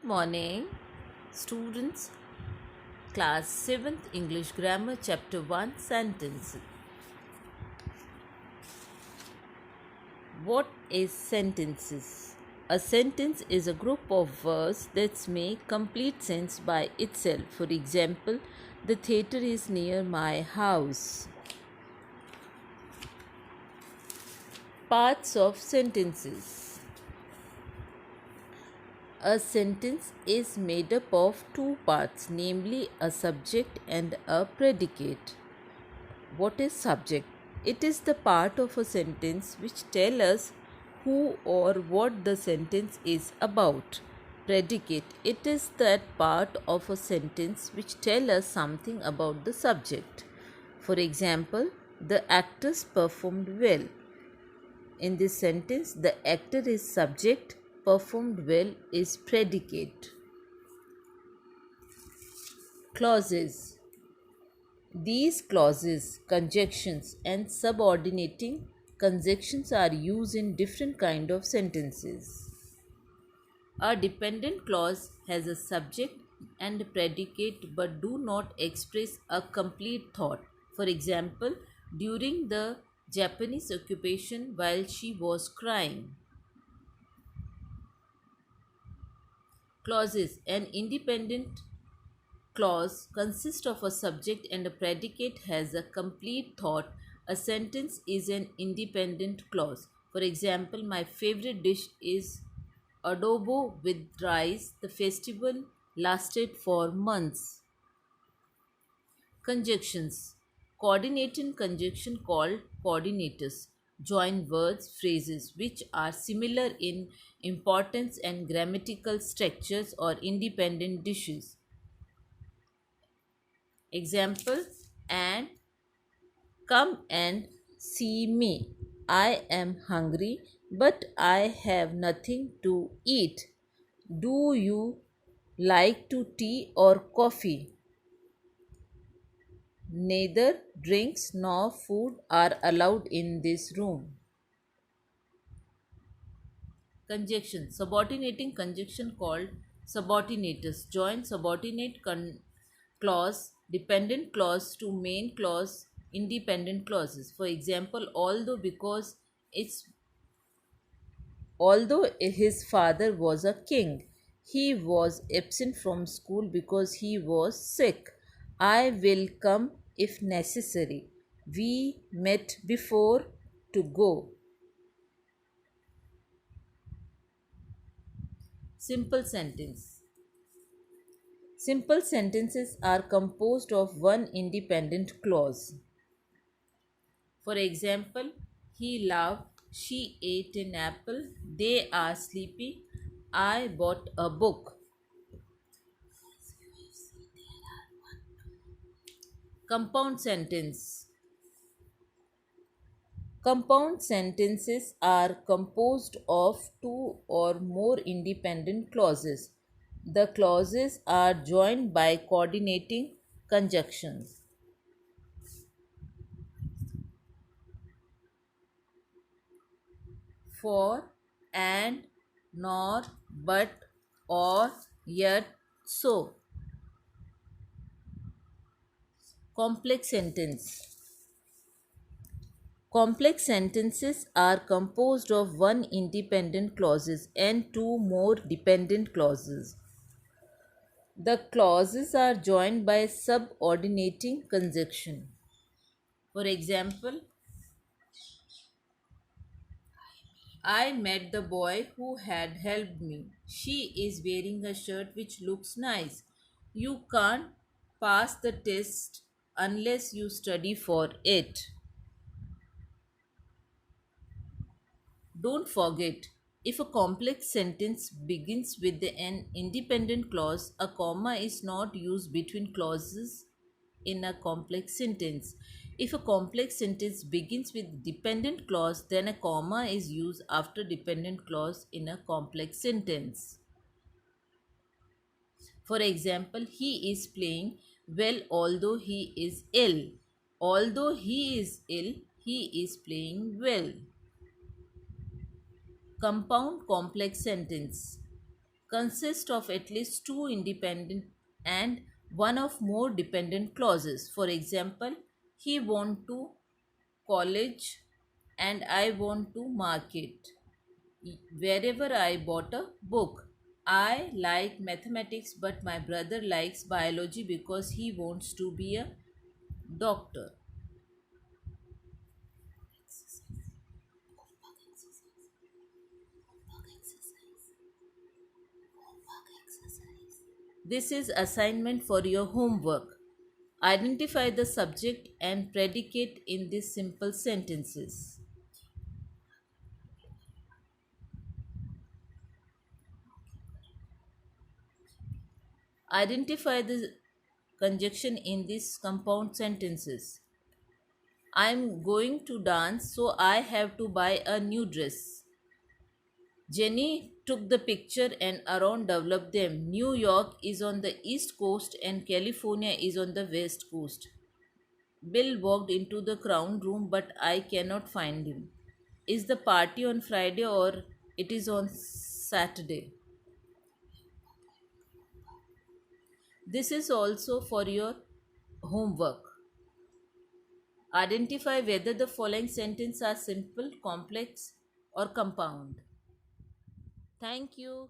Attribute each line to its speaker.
Speaker 1: Morning, students. Class 7th English Grammar, Chapter 1 Sentences. What is sentences? A sentence is a group of words that make complete sense by itself. For example, the theater is near my house. Parts of sentences. A sentence is made up of two parts, namely a subject and a predicate. What is subject? It is the part of a sentence which tells us who or what the sentence is about. Predicate. It is that part of a sentence which tells us something about the subject. For example, the actors performed well. In this sentence, the actor is subject, performed well is predicate. Clauses. These clauses, conjunctions, and subordinating conjunctions are used in different kinds of sentences. A dependent clause has a subject and predicate but do not express a complete thought. For example, during the Japanese occupation while she was crying. Clauses. An independent clause consists of a subject and a predicate has a complete thought. A sentence is an independent clause. For example, my favorite dish is adobo with rice. The festival lasted for months. Conjunctions. Coordinating conjunction called coordinators join words, phrases which are similar in importance and grammatical structures or independent dishes. Example, and come and see me. I am hungry, but I have nothing to eat. Do you like to tea or coffee? Neither drinks nor food are allowed in this room. Conjunction. Subordinating conjunction called subordinators. Join subordinate clause, dependent clause to main clause, independent clauses. For example, although his father was a king, he was absent from school because he was sick. I will come if necessary. We met before to go. Simple sentence. Simple sentences are composed of one independent clause. For example, he laughed, she ate an apple, they are sleepy, I bought a book. Compound sentence. Compound sentences are composed of two or more independent clauses. The clauses are joined by coordinating conjunctions. For, and, nor, but, or, yet, so. Complex sentence. Complex sentences are composed of one independent clauses and two more dependent clauses. The clauses are joined by subordinating conjunction. For example, I met the boy who had helped me. She is wearing a shirt which looks nice. You can't pass the test unless you study for it. Don't forget, if a complex sentence begins with an independent clause, a comma is not used between clauses in a complex sentence. If a complex sentence begins with dependent clause, then a comma is used after dependent clause in a complex sentence. For example, he is playing well although he is ill. Although he is ill, he is playing well. Compound complex sentence. consist of at least two independent and one of more dependent clauses. For example, he want to college and I want to market. Wherever I bought a book. I like mathematics, but my brother likes biology because he wants to be a doctor. This is assignment for your homework. Identify the subject and predicate in these simple sentences. Identify the conjunction in these compound sentences. I'm going to dance, so I have to buy a new dress. Jenny took the picture and Aaron developed them. New York is on the east coast and California is on the west coast. Bill walked into the crown room, but I cannot find him. Is the party on Friday or it is on Saturday? This is also for your homework. Identify whether the following sentences are simple, complex, or compound. Thank you.